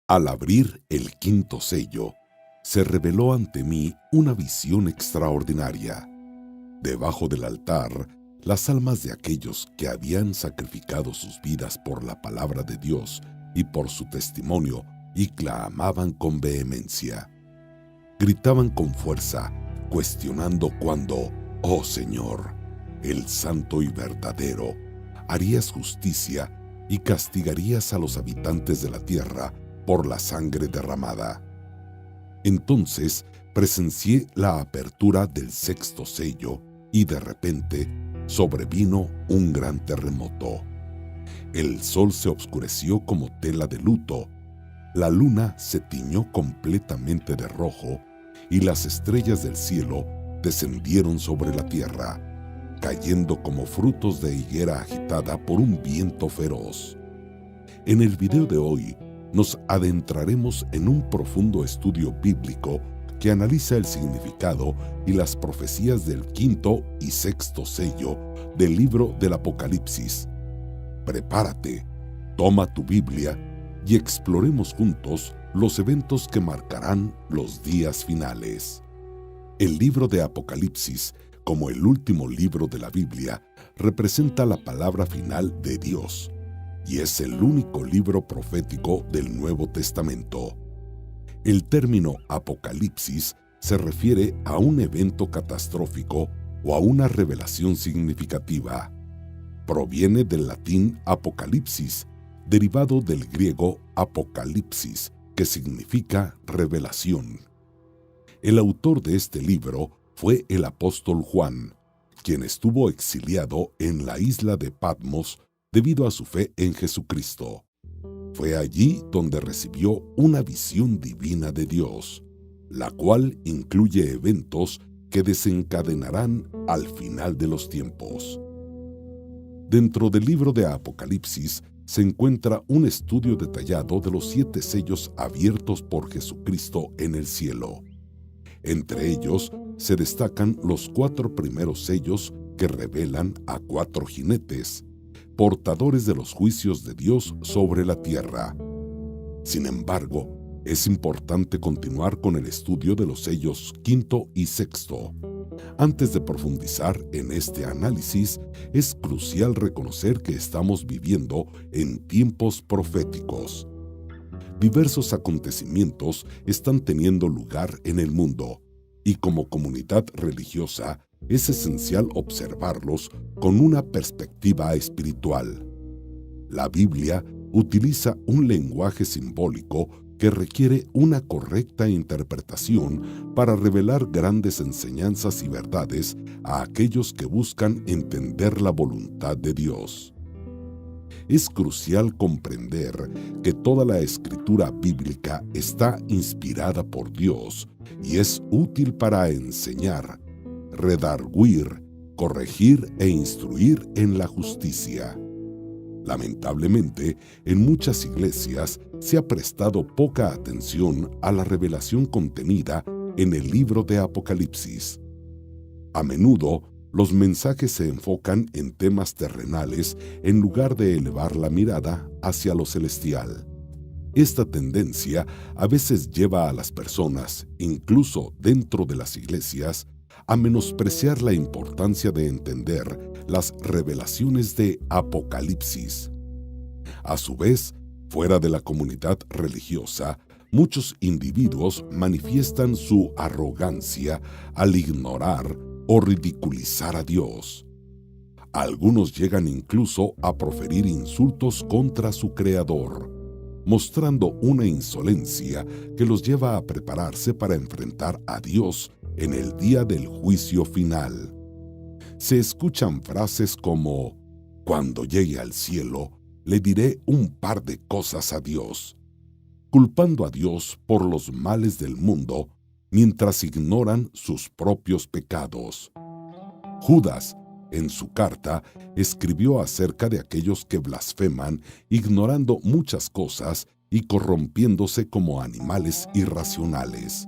Al abrir el quinto sello, se reveló ante mí una visión extraordinaria. Debajo del altar, las almas de aquellos que habían sacrificado sus vidas por la palabra de Dios y por su testimonio, y clamaban con vehemencia. Gritaban con fuerza, cuestionando cuándo, oh Señor, el santo y verdadero, harías justicia y castigarías a los habitantes de la tierra por la sangre derramada. Entonces presencié la apertura del sexto sello y de repente sobrevino un gran terremoto. El sol se oscureció como tela de luto, la luna se tiñó completamente de rojo y las estrellas del cielo descendieron sobre la tierra, cayendo como frutos de higuera agitada por un viento feroz. En el video de hoy nos adentraremos en un profundo estudio bíblico que analiza el significado y las profecías del quinto y sexto sello del libro del Apocalipsis. Prepárate, toma tu Biblia y exploremos juntos los eventos que marcarán los días finales. El libro de Apocalipsis, como el último libro de la Biblia, representa la palabra final de Dios y es el único libro profético del Nuevo Testamento. El término Apocalipsis se refiere a un evento catastrófico o a una revelación significativa. Proviene del latín apocalipsis, derivado del griego apocalipsis, que significa revelación. El autor de este libro fue el apóstol Juan, quien estuvo exiliado en la isla de Patmos debido a su fe en Jesucristo. Fue allí donde recibió una visión divina de Dios, la cual incluye eventos que desencadenarán al final de los tiempos. Dentro del libro de Apocalipsis se encuentra un estudio detallado de los 7 sellos abiertos por Jesucristo en el cielo. Entre ellos se destacan los 4 primeros sellos que revelan a 4 jinetes, portadores de los juicios de Dios sobre la tierra. Sin embargo, es importante continuar con el estudio de los sellos quinto y sexto. Antes de profundizar en este análisis, es crucial reconocer que estamos viviendo en tiempos proféticos. Diversos acontecimientos están teniendo lugar en el mundo, y como comunidad religiosa, es esencial observarlos con una perspectiva espiritual. La Biblia utiliza un lenguaje simbólico que requiere una correcta interpretación para revelar grandes enseñanzas y verdades a aquellos que buscan entender la voluntad de Dios. Es crucial comprender que toda la escritura bíblica está inspirada por Dios y es útil para enseñar, redarguir, corregir e instruir en la justicia. Lamentablemente, en muchas iglesias se ha prestado poca atención a la revelación contenida en el libro de Apocalipsis. A menudo, los mensajes se enfocan en temas terrenales en lugar de elevar la mirada hacia lo celestial. Esta tendencia a veces lleva a las personas, incluso dentro de las iglesias, a menospreciar la importancia de entender las revelaciones de Apocalipsis. A su vez, fuera de la comunidad religiosa, muchos individuos manifiestan su arrogancia al ignorar o ridiculizar a Dios. Algunos llegan incluso a proferir insultos contra su Creador, mostrando una insolencia que los lleva a prepararse para enfrentar a Dios en el día del juicio final. Se escuchan frases como: «Cuando llegue al cielo, le diré un par de cosas a Dios», culpando a Dios por los males del mundo mientras ignoran sus propios pecados. Judas, en su carta, escribió acerca de aquellos que blasfeman, ignorando muchas cosas y corrompiéndose como animales irracionales.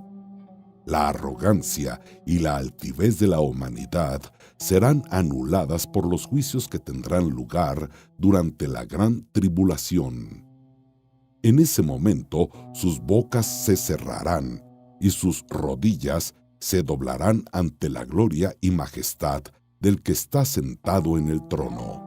La arrogancia y la altivez de la humanidad serán anuladas por los juicios que tendrán lugar durante la gran tribulación. En ese momento sus bocas se cerrarán y sus rodillas se doblarán ante la gloria y majestad del que está sentado en el trono.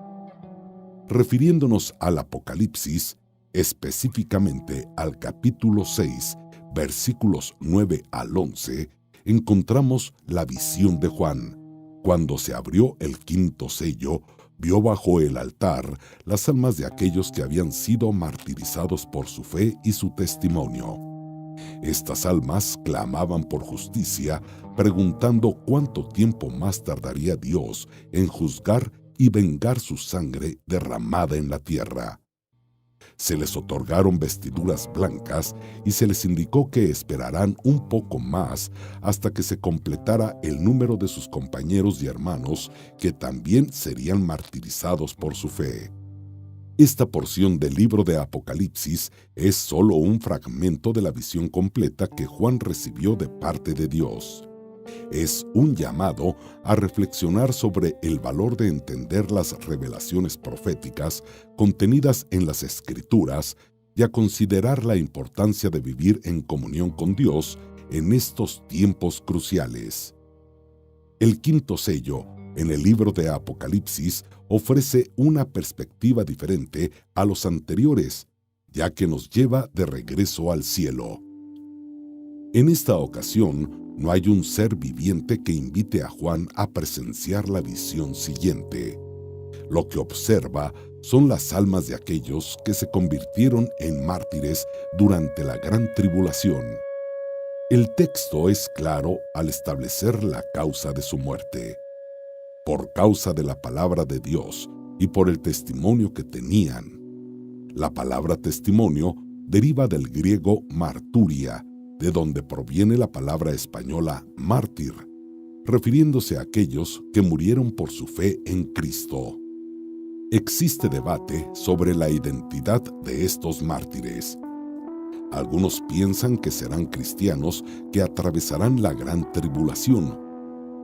Refiriéndonos al Apocalipsis, específicamente al capítulo 6, versículos 9 al 11, encontramos la visión de Juan. Cuando se abrió el quinto sello, vio bajo el altar las almas de aquellos que habían sido martirizados por su fe y su testimonio. Estas almas clamaban por justicia, preguntando cuánto tiempo más tardaría Dios en juzgar y vengar su sangre derramada en la tierra. Se les otorgaron vestiduras blancas y se les indicó que esperarán un poco más hasta que se completara el número de sus compañeros y hermanos que también serían martirizados por su fe. Esta porción del libro de Apocalipsis es solo un fragmento de la visión completa que Juan recibió de parte de Dios. Es un llamado a reflexionar sobre el valor de entender las revelaciones proféticas contenidas en las Escrituras y a considerar la importancia de vivir en comunión con Dios en estos tiempos cruciales. El quinto sello, en el libro de Apocalipsis, ofrece una perspectiva diferente a los anteriores, ya que nos lleva de regreso al cielo. En esta ocasión, no hay un ser viviente que invite a Juan a presenciar la visión siguiente. Lo que observa son las almas de aquellos que se convirtieron en mártires durante la gran tribulación. El texto es claro al establecer la causa de su muerte. Por causa de la palabra de Dios y por el testimonio que tenían. La palabra testimonio deriva del griego marturia, de donde proviene la palabra española mártir, refiriéndose a aquellos que murieron por su fe en Cristo. Existe debate sobre la identidad de estos mártires. Algunos piensan que serán cristianos que atravesarán la gran tribulación,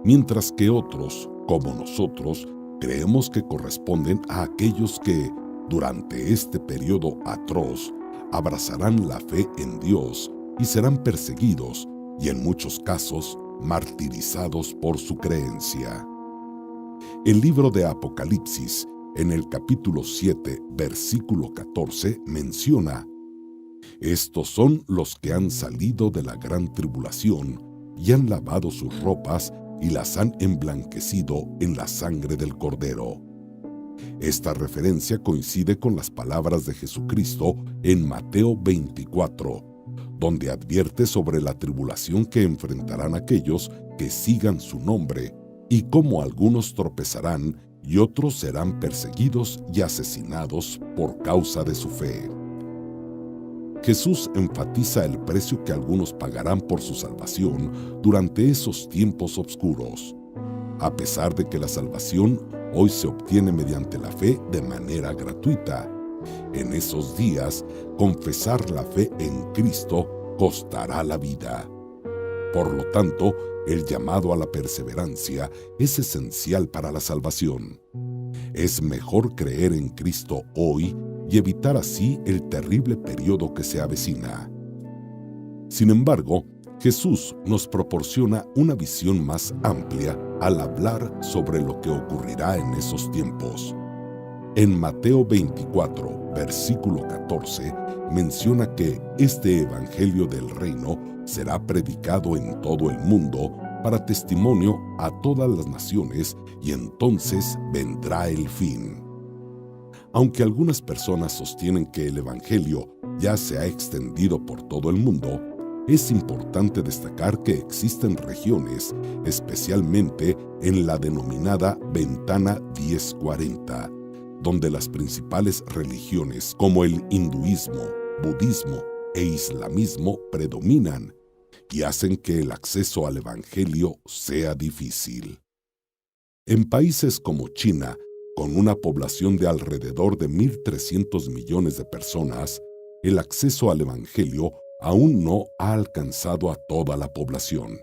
mientras que otros, como nosotros, creemos que corresponden a aquellos que, durante este periodo atroz, abrazarán la fe en Dios y serán perseguidos y en muchos casos martirizados por su creencia. El libro de Apocalipsis, en el capítulo 7, versículo 14, menciona: estos son los que han salido de la gran tribulación y han lavado sus ropas y las han emblanquecido en la sangre del Cordero. Esta referencia coincide con las palabras de Jesucristo en Mateo 24, donde advierte sobre la tribulación que enfrentarán aquellos que sigan su nombre, y cómo algunos tropezarán y otros serán perseguidos y asesinados por causa de su fe. Jesús enfatiza el precio que algunos pagarán por su salvación durante esos tiempos oscuros. A pesar de que la salvación hoy se obtiene mediante la fe de manera gratuita, en esos días, confesar la fe en Cristo costará la vida. Por lo tanto, el llamado a la perseverancia es esencial para la salvación. Es mejor creer en Cristo hoy y evitar así el terrible periodo que se avecina. Sin embargo, Jesús nos proporciona una visión más amplia al hablar sobre lo que ocurrirá en esos tiempos. En Mateo 24, versículo 14, menciona que este evangelio del reino será predicado en todo el mundo para testimonio a todas las naciones y entonces vendrá el fin. Aunque algunas personas sostienen que el evangelio ya se ha extendido por todo el mundo, es importante destacar que existen regiones, especialmente en la denominada Ventana 1040, donde las principales religiones como el hinduismo, budismo e islamismo predominan y hacen que el acceso al evangelio sea difícil. En países como China, con una población de alrededor de 1.300 millones de personas, el acceso al evangelio aún no ha alcanzado a toda la población.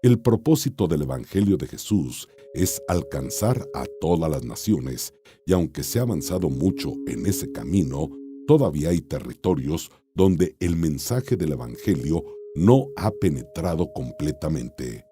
El propósito del Evangelio de Jesús es alcanzar a todas las naciones, y aunque se ha avanzado mucho en ese camino, todavía hay territorios donde el mensaje del Evangelio no ha penetrado completamente.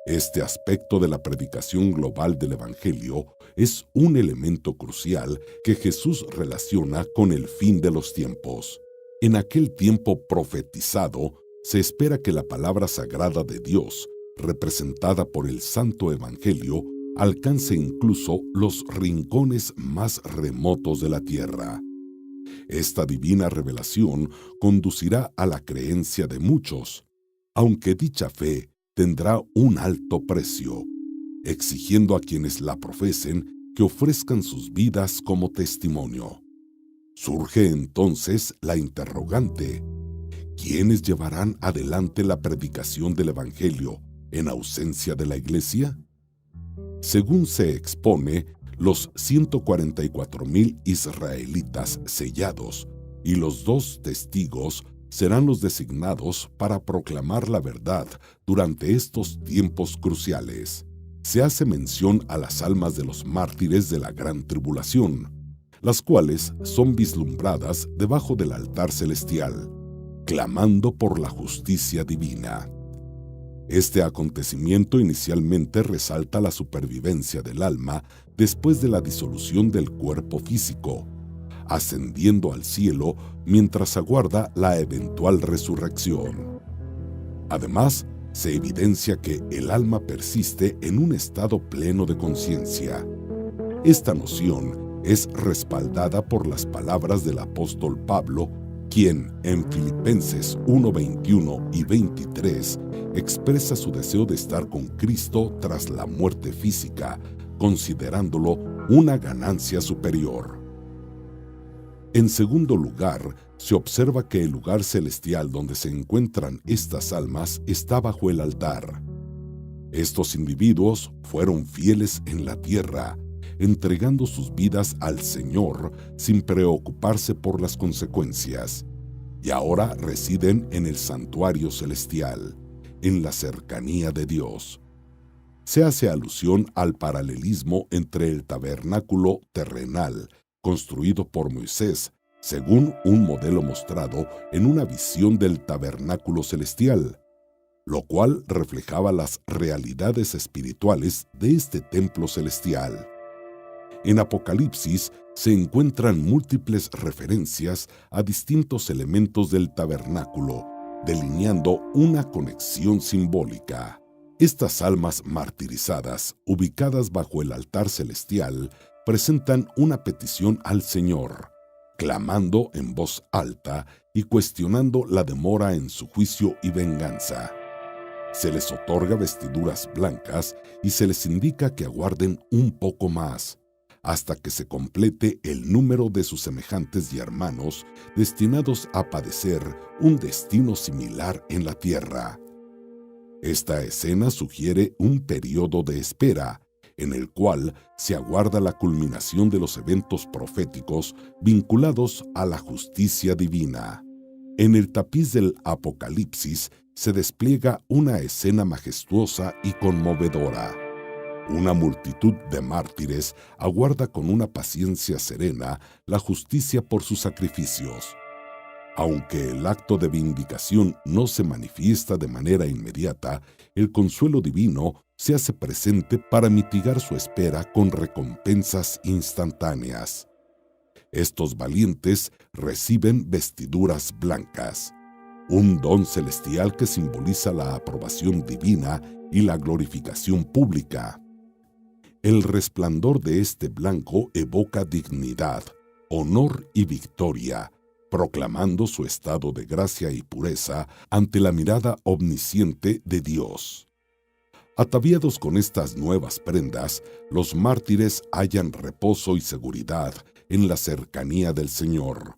Este aspecto de la predicación global del Evangelio es un elemento crucial que Jesús relaciona con el fin de los tiempos. En aquel tiempo profetizado, se espera que la palabra sagrada de Dios, representada por el Santo Evangelio, alcance incluso los rincones más remotos de la tierra. Esta divina revelación conducirá a la creencia de muchos, aunque dicha fe tendrá un alto precio, exigiendo a quienes la profesen que ofrezcan sus vidas como testimonio. Surge entonces la interrogante: ¿quiénes llevarán adelante la predicación del Evangelio en ausencia de la Iglesia? Según se expone, los 144,000 israelitas sellados y los 2 testigos serán los designados para proclamar la verdad durante estos tiempos cruciales. Se hace mención a las almas de los mártires de la gran tribulación, las cuales son vislumbradas debajo del altar celestial, clamando por la justicia divina. Este acontecimiento inicialmente resalta la supervivencia del alma después de la disolución del cuerpo físico, ascendiendo al cielo mientras aguarda la eventual resurrección. Además, se evidencia que el alma persiste en un estado pleno de conciencia. Esta noción es respaldada por las palabras del apóstol Pablo, quien en Filipenses 1:21 y 23 expresa su deseo de estar con Cristo tras la muerte física, considerándolo una ganancia superior. En segundo lugar, se observa que el lugar celestial donde se encuentran estas almas está bajo el altar. Estos individuos fueron fieles en la tierra, entregando sus vidas al Señor sin preocuparse por las consecuencias, y ahora residen en el santuario celestial, en la cercanía de Dios. Se hace alusión al paralelismo entre el tabernáculo terrenal, construido por Moisés, según un modelo mostrado en una visión del tabernáculo celestial, lo cual reflejaba las realidades espirituales de este templo celestial. En Apocalipsis se encuentran múltiples referencias a distintos elementos del tabernáculo, delineando una conexión simbólica. Estas almas martirizadas, ubicadas bajo el altar celestial, presentan una petición al Señor, clamando en voz alta y cuestionando la demora en su juicio y venganza. Se les otorga vestiduras blancas y se les indica que aguarden un poco más, hasta que se complete el número de sus semejantes y hermanos destinados a padecer un destino similar en la tierra. Esta escena sugiere un periodo de espera, en el cual se aguarda la culminación de los eventos proféticos vinculados a la justicia divina. En el tapiz del Apocalipsis se despliega una escena majestuosa y conmovedora. Una multitud de mártires aguarda con una paciencia serena la justicia por sus sacrificios. Aunque el acto de vindicación no se manifiesta de manera inmediata, el consuelo divino se hace presente para mitigar su espera con recompensas instantáneas. Estos valientes reciben vestiduras blancas, un don celestial que simboliza la aprobación divina y la glorificación pública. El resplandor de este blanco evoca dignidad, honor y victoria, proclamando su estado de gracia y pureza ante la mirada omnisciente de Dios. Ataviados con estas nuevas prendas, los mártires hallan reposo y seguridad en la cercanía del Señor,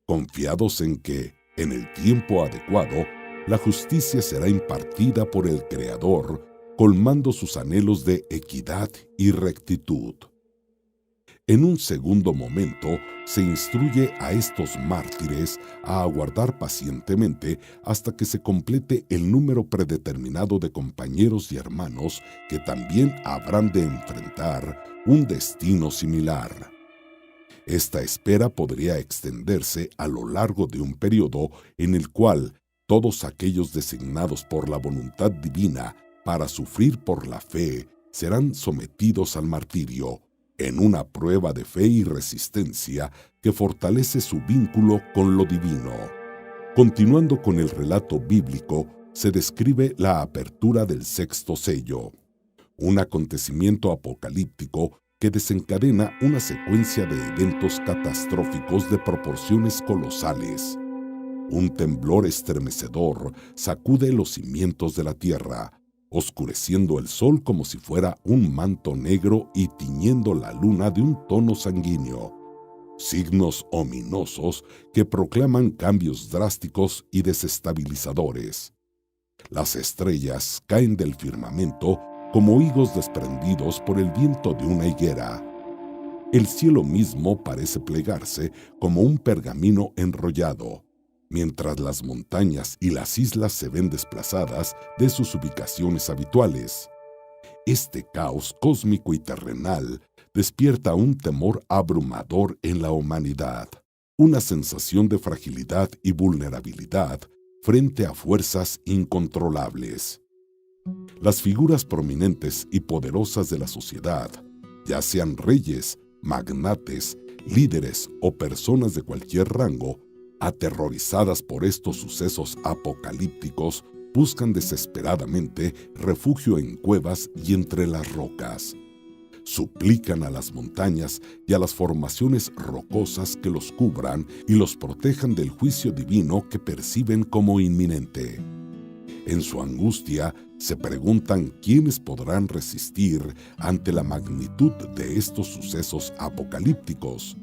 confiados en que, en el tiempo adecuado, la justicia será impartida por el Creador, colmando sus anhelos de equidad y rectitud. En un segundo momento, se instruye a estos mártires a aguardar pacientemente hasta que se complete el número predeterminado de compañeros y hermanos que también habrán de enfrentar un destino similar. Esta espera podría extenderse a lo largo de un periodo en el cual todos aquellos designados por la voluntad divina para sufrir por la fe serán sometidos al martirio, en una prueba de fe y resistencia que fortalece su vínculo con lo divino. Continuando con el relato bíblico, se describe la apertura del sexto sello, un acontecimiento apocalíptico que desencadena una secuencia de eventos catastróficos de proporciones colosales. Un temblor estremecedor sacude los cimientos de la tierra, oscureciendo el sol como si fuera un manto negro y tiñendo la luna de un tono sanguíneo. Signos ominosos que proclaman cambios drásticos y desestabilizadores. Las estrellas caen del firmamento como higos desprendidos por el viento de una higuera. El cielo mismo parece plegarse como un pergamino enrollado, mientras las montañas y las islas se ven desplazadas de sus ubicaciones habituales. Este caos cósmico y terrenal despierta un temor abrumador en la humanidad, una sensación de fragilidad y vulnerabilidad frente a fuerzas incontrolables. Las figuras prominentes y poderosas de la sociedad, ya sean reyes, magnates, líderes o personas de cualquier rango, aterrorizadas por estos sucesos apocalípticos, buscan desesperadamente refugio en cuevas y entre las rocas. Suplican a las montañas y a las formaciones rocosas que los cubran y los protejan del juicio divino que perciben como inminente. En su angustia, se preguntan quiénes podrán resistir ante la magnitud de estos sucesos apocalípticos,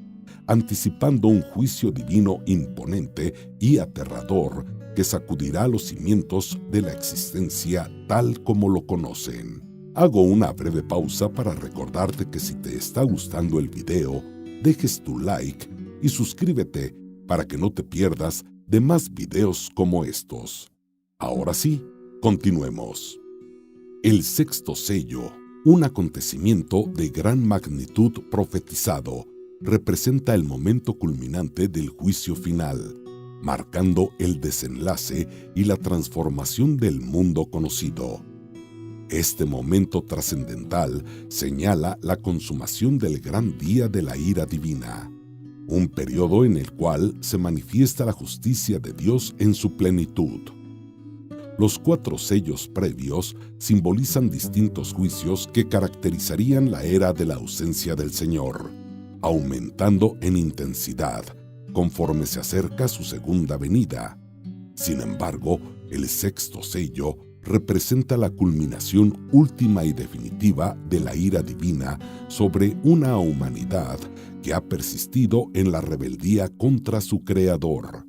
anticipando un juicio divino imponente y aterrador que sacudirá los cimientos de la existencia tal como lo conocen. Hago una breve pausa para recordarte que si te está gustando el video, dejes tu like y suscríbete para que no te pierdas de más videos como estos. Ahora sí, continuemos. El sexto sello, un acontecimiento de gran magnitud profetizado, representa el momento culminante del juicio final, marcando el desenlace y la transformación del mundo conocido. Este momento trascendental señala la consumación del gran día de la ira divina, un periodo en el cual se manifiesta la justicia de Dios en su plenitud. Los 4 sellos previos simbolizan distintos juicios que caracterizarían la era de la ausencia del Señor, aumentando en intensidad conforme se acerca su segunda venida. Sin embargo, el sexto sello representa la culminación última y definitiva de la ira divina sobre una humanidad que ha persistido en la rebeldía contra su Creador.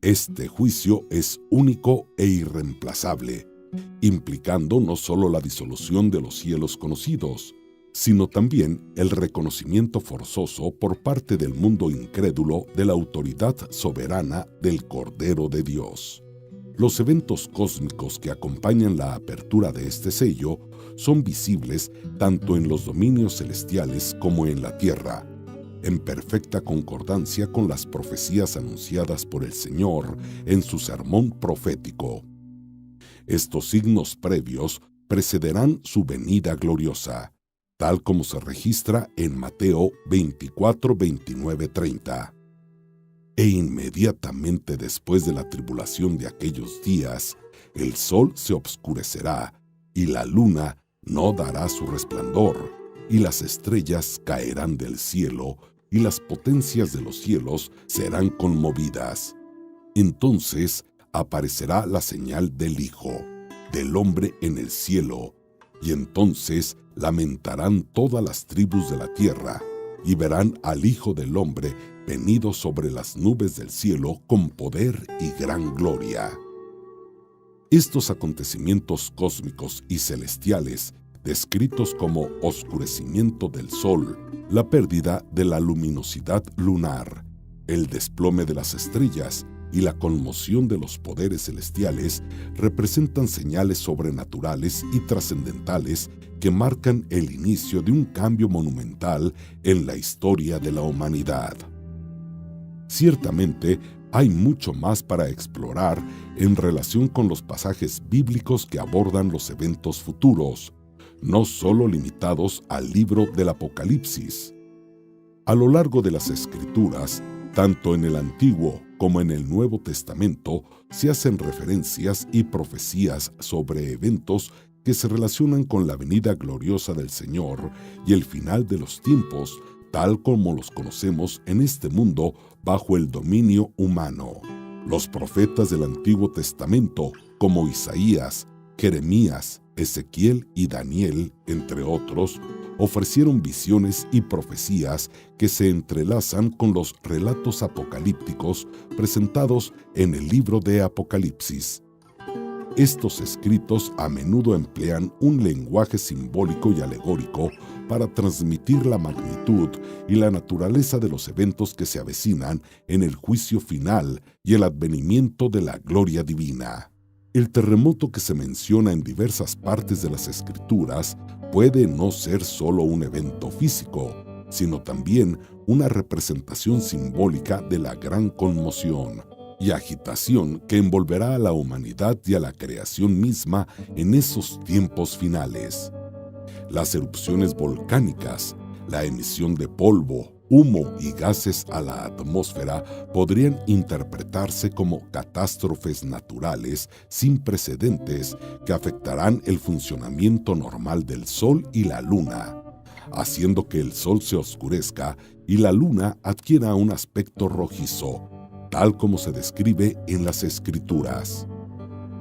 Este juicio es único e irreemplazable, implicando no solo la disolución de los cielos conocidos, sino también el reconocimiento forzoso por parte del mundo incrédulo de la autoridad soberana del Cordero de Dios. Los eventos cósmicos que acompañan la apertura de este sello son visibles tanto en los dominios celestiales como en la tierra, en perfecta concordancia con las profecías anunciadas por el Señor en su sermón profético. Estos signos previos precederán su venida gloriosa, tal como se registra en Mateo 24, 29, 30. E inmediatamente después de la tribulación de aquellos días, el sol se obscurecerá, y la luna no dará su resplandor, y las estrellas caerán del cielo, y las potencias de los cielos serán conmovidas. Entonces aparecerá la señal del Hijo, del hombre en el cielo, y entonces lamentarán todas las tribus de la tierra, y verán al Hijo del Hombre venido sobre las nubes del cielo con poder y gran gloria. Estos acontecimientos cósmicos y celestiales, descritos como oscurecimiento del sol, la pérdida de la luminosidad lunar, el desplome de las estrellas y la conmoción de los poderes celestiales representan señales sobrenaturales y trascendentales que marcan el inicio de un cambio monumental en la historia de la humanidad. Ciertamente, hay mucho más para explorar en relación con los pasajes bíblicos que abordan los eventos futuros, no solo limitados al libro del Apocalipsis. A lo largo de las Escrituras, tanto en el Antiguo como en el Nuevo Testamento, se hacen referencias y profecías sobre eventos que se relacionan con la venida gloriosa del Señor y el final de los tiempos, tal como los conocemos en este mundo bajo el dominio humano. Los profetas del Antiguo Testamento, como Isaías, Jeremías, Ezequiel y Daniel, entre otros, ofrecieron visiones y profecías que se entrelazan con los relatos apocalípticos presentados en el libro de Apocalipsis. Estos escritos a menudo emplean un lenguaje simbólico y alegórico para transmitir la magnitud y la naturaleza de los eventos que se avecinan en el juicio final y el advenimiento de la gloria divina. El terremoto que se menciona en diversas partes de las Escrituras puede no ser solo un evento físico, sino también una representación simbólica de la gran conmoción y agitación que envolverá a la humanidad y a la creación misma en esos tiempos finales. Las erupciones volcánicas, la emisión de polvo, humo y gases a la atmósfera podrían interpretarse como catástrofes naturales sin precedentes que afectarán el funcionamiento normal del Sol y la Luna, haciendo que el Sol se oscurezca y la Luna adquiera un aspecto rojizo, tal como se describe en las Escrituras.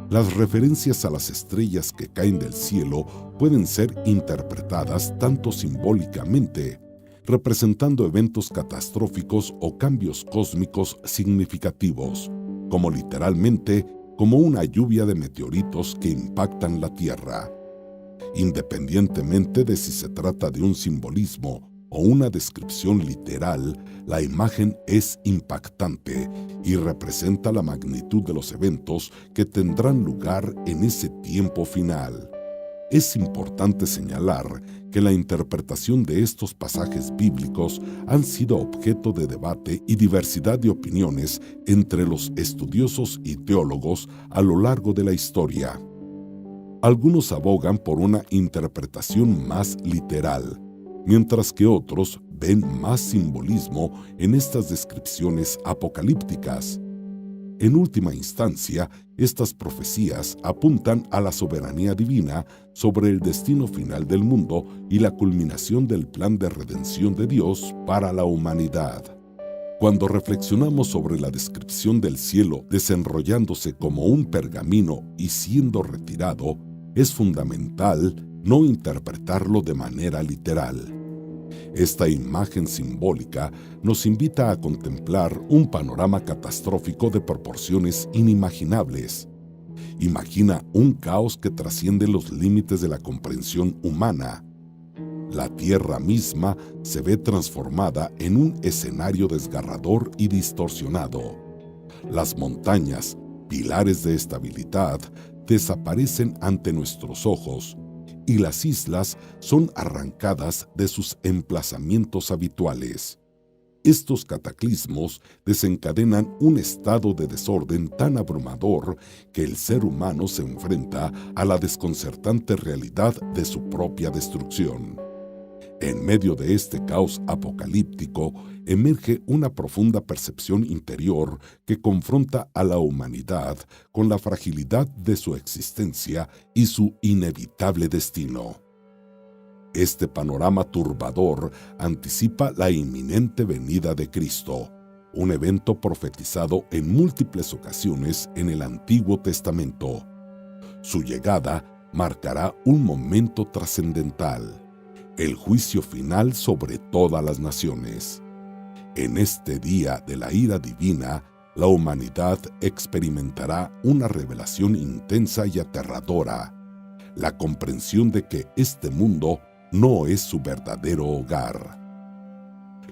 Las referencias a las estrellas que caen del cielo pueden ser interpretadas tanto simbólicamente, representando eventos catastróficos o cambios cósmicos significativos, como literalmente como una lluvia de meteoritos que impactan la Tierra. Independientemente de si se trata de un simbolismo o una descripción literal, la imagen es impactante y representa la magnitud de los eventos que tendrán lugar en ese tiempo final. Es importante señalar que la interpretación de estos pasajes bíblicos han sido objeto de debate y diversidad de opiniones entre los estudiosos y teólogos a lo largo de la historia. Algunos abogan por una interpretación más literal, mientras que otros ven más simbolismo en estas descripciones apocalípticas. En última instancia, estas profecías apuntan a la soberanía divina sobre el destino final del mundo y la culminación del plan de redención de Dios para la humanidad. Cuando reflexionamos sobre la descripción del cielo desenrollándose como un pergamino y siendo retirado, es fundamental no interpretarlo de manera literal. Esta imagen simbólica nos invita a contemplar un panorama catastrófico de proporciones inimaginables. Imagina un caos que trasciende los límites de la comprensión humana. La Tierra misma se ve transformada en un escenario desgarrador y distorsionado. Las montañas, pilares de estabilidad, desaparecen ante nuestros ojos, y las islas son arrancadas de sus emplazamientos habituales. Estos cataclismos desencadenan un estado de desorden tan abrumador que el ser humano se enfrenta a la desconcertante realidad de su propia destrucción. En medio de este caos apocalíptico emerge una profunda percepción interior que confronta a la humanidad con la fragilidad de su existencia y su inevitable destino. Este panorama turbador anticipa la inminente venida de Cristo, un evento profetizado en múltiples ocasiones en el Antiguo Testamento. Su llegada marcará un momento trascendental, el juicio final sobre todas las naciones. En este día de la ira divina, la humanidad experimentará una revelación intensa y aterradora, la comprensión de que este mundo no es su verdadero hogar.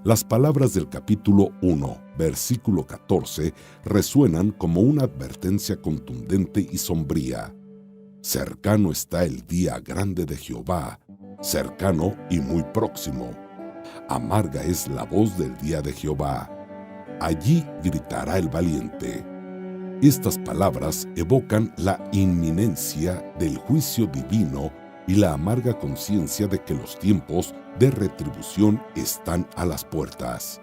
Las palabras del capítulo 1, versículo 14, resuenan como una advertencia contundente y sombría. Cercano está el día grande de Jehová, cercano y muy próximo. Amarga es la voz del día de Jehová. Allí gritará el valiente. Estas palabras evocan la inminencia del juicio divino y la amarga conciencia de que los tiempos de retribución están a las puertas.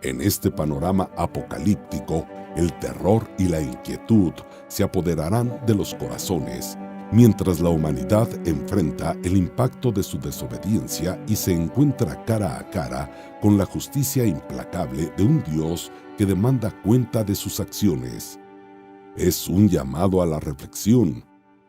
En este panorama apocalíptico, el terror y la inquietud se apoderarán de los corazones, mientras la humanidad enfrenta el impacto de su desobediencia y se encuentra cara a cara con la justicia implacable de un Dios que demanda cuenta de sus acciones. Es un llamado a la reflexión,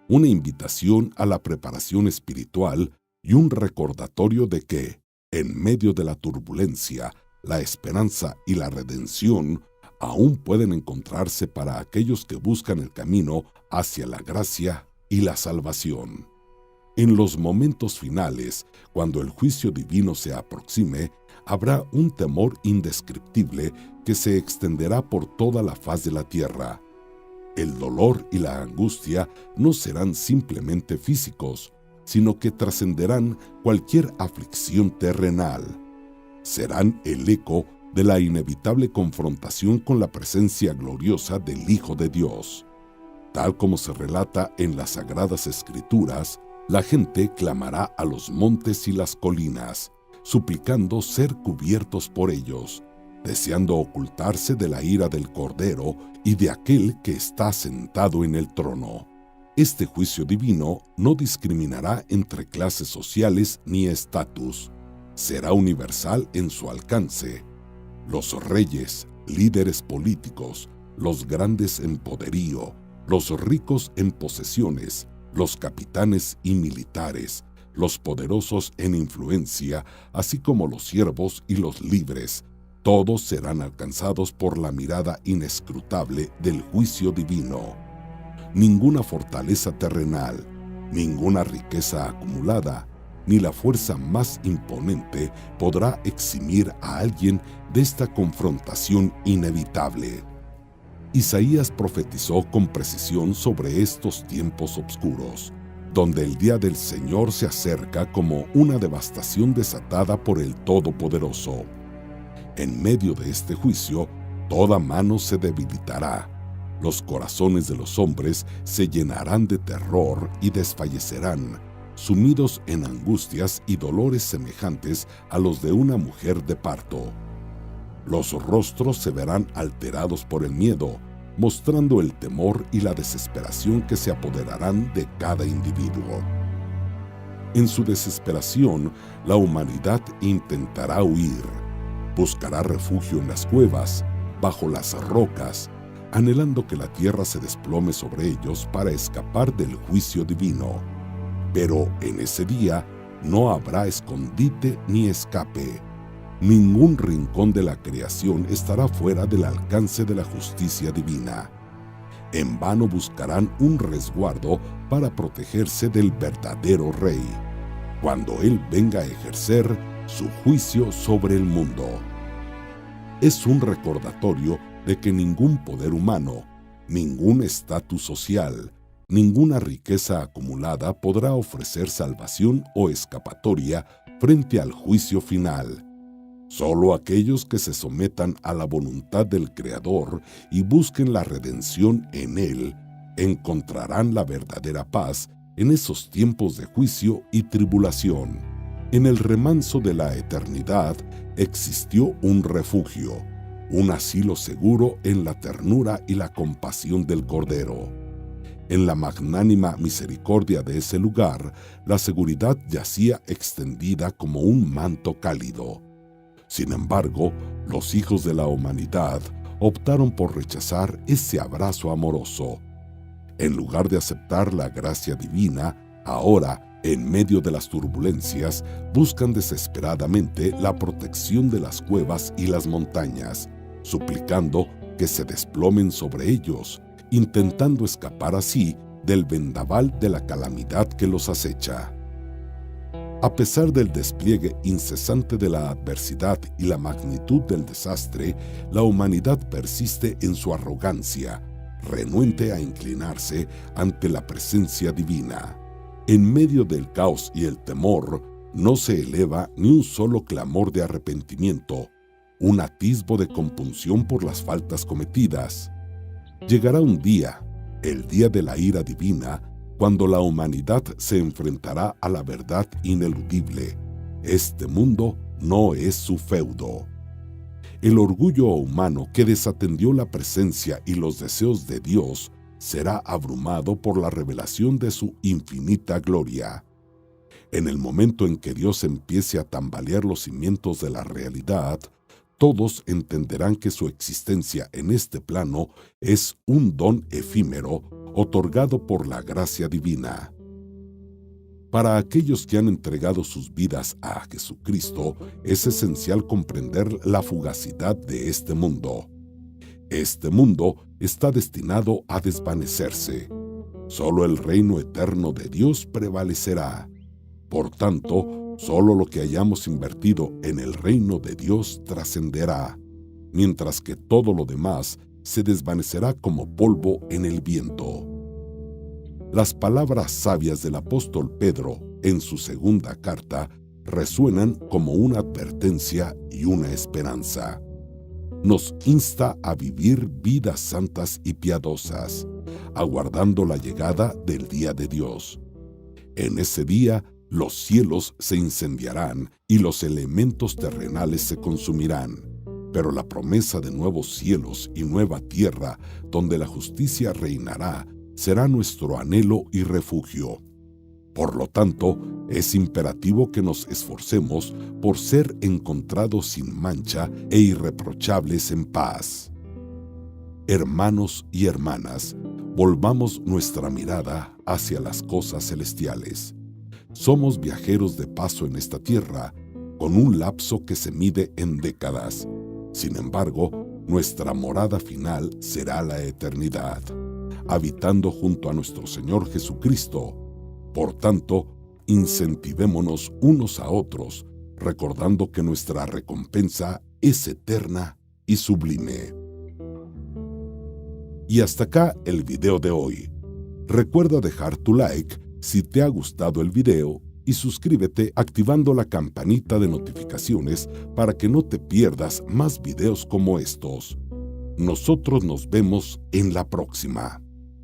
una invitación a la preparación espiritual y un recordatorio de que, en medio de la turbulencia, la esperanza y la redención aún pueden encontrarse para aquellos que buscan el camino hacia la gracia y la salvación. En los momentos finales, cuando el juicio divino se aproxime, habrá un temor indescriptible que se extenderá por toda la faz de la tierra. El dolor y la angustia no serán simplemente físicos, sino que trascenderán cualquier aflicción terrenal. Serán el eco de la inevitable confrontación con la presencia gloriosa del Hijo de Dios. Tal como se relata en las Sagradas Escrituras, la gente clamará a los montes y las colinas, suplicando ser cubiertos por ellos, deseando ocultarse de la ira del Cordero y de aquel que está sentado en el trono. Este juicio divino no discriminará entre clases sociales ni estatus. Será universal en su alcance. Los reyes, líderes políticos, los grandes en poderío, los ricos en posesiones, los capitanes y militares, los poderosos en influencia, así como los siervos y los libres, todos serán alcanzados por la mirada inescrutable del juicio divino. Ninguna fortaleza terrenal, ninguna riqueza acumulada, ni la fuerza más imponente podrá eximir a alguien de esta confrontación inevitable. Isaías profetizó con precisión sobre estos tiempos oscuros, donde el día del Señor se acerca como una devastación desatada por el Todopoderoso. En medio de este juicio, toda mano se debilitará. Los corazones de los hombres se llenarán de terror y desfallecerán, sumidos en angustias y dolores semejantes a los de una mujer de parto. Los rostros se verán alterados por el miedo, mostrando el temor y la desesperación que se apoderarán de cada individuo. En su desesperación, la humanidad intentará huir. Buscará refugio en las cuevas, bajo las rocas, anhelando que la tierra se desplome sobre ellos para escapar del juicio divino. Pero en ese día no habrá escondite ni escape. Ningún rincón de la creación estará fuera del alcance de la justicia divina. En vano buscarán un resguardo para protegerse del verdadero Rey, cuando Él venga a ejercer su juicio sobre el mundo. Es un recordatorio de que ningún poder humano, ningún estatus social, ninguna riqueza acumulada podrá ofrecer salvación o escapatoria frente al juicio final. Solo aquellos que se sometan a la voluntad del Creador y busquen la redención en Él, encontrarán la verdadera paz en esos tiempos de juicio y tribulación. En el remanso de la eternidad existió un refugio, un asilo seguro en la ternura y la compasión del Cordero. En la magnánima misericordia de ese lugar, la seguridad yacía extendida como un manto cálido. Sin embargo, los hijos de la humanidad optaron por rechazar ese abrazo amoroso. En lugar de aceptar la gracia divina, ahora, en medio de las turbulencias, buscan desesperadamente la protección de las cuevas y las montañas, suplicando que se desplomen sobre ellos, intentando escapar así del vendaval de la calamidad que los acecha. A pesar del despliegue incesante de la adversidad y la magnitud del desastre, la humanidad persiste en su arrogancia, renuente a inclinarse ante la presencia divina. En medio del caos y el temor, no se eleva ni un solo clamor de arrepentimiento, un atisbo de compunción por las faltas cometidas. Llegará un día, el día de la ira divina, cuando la humanidad se enfrentará a la verdad ineludible. Este mundo no es su feudo. El orgullo humano que desatendió la presencia y los deseos de Dios será abrumado por la revelación de su infinita gloria. En el momento en que Dios empiece a tambalear los cimientos de la realidad, todos entenderán que su existencia en este plano es un don efímero otorgado por la gracia divina. Para aquellos que han entregado sus vidas a Jesucristo, es esencial comprender la fugacidad de este mundo. Este mundo está destinado a desvanecerse. Solo el reino eterno de Dios prevalecerá. Por tanto, solo lo que hayamos invertido en el reino de Dios trascenderá, mientras que todo lo demás se desvanecerá como polvo en el viento. Las palabras sabias del apóstol Pedro en su segunda carta resuenan como una advertencia y una esperanza. Nos insta a vivir vidas santas y piadosas, aguardando la llegada del día de Dios. En ese día, los cielos se incendiarán y los elementos terrenales se consumirán, pero la promesa de nuevos cielos y nueva tierra, donde la justicia reinará, será nuestro anhelo y refugio. Por lo tanto, es imperativo que nos esforcemos por ser encontrados sin mancha e irreprochables en paz. Hermanos y hermanas, volvamos nuestra mirada hacia las cosas celestiales. Somos viajeros de paso en esta tierra, con un lapso que se mide en décadas. Sin embargo, nuestra morada final será la eternidad, habitando junto a nuestro Señor Jesucristo. Por tanto, incentivémonos unos a otros, recordando que nuestra recompensa es eterna y sublime. Y hasta acá el video de hoy. Recuerda dejar tu like si te ha gustado el video y suscríbete activando la campanita de notificaciones para que no te pierdas más videos como estos. Nosotros nos vemos en la próxima.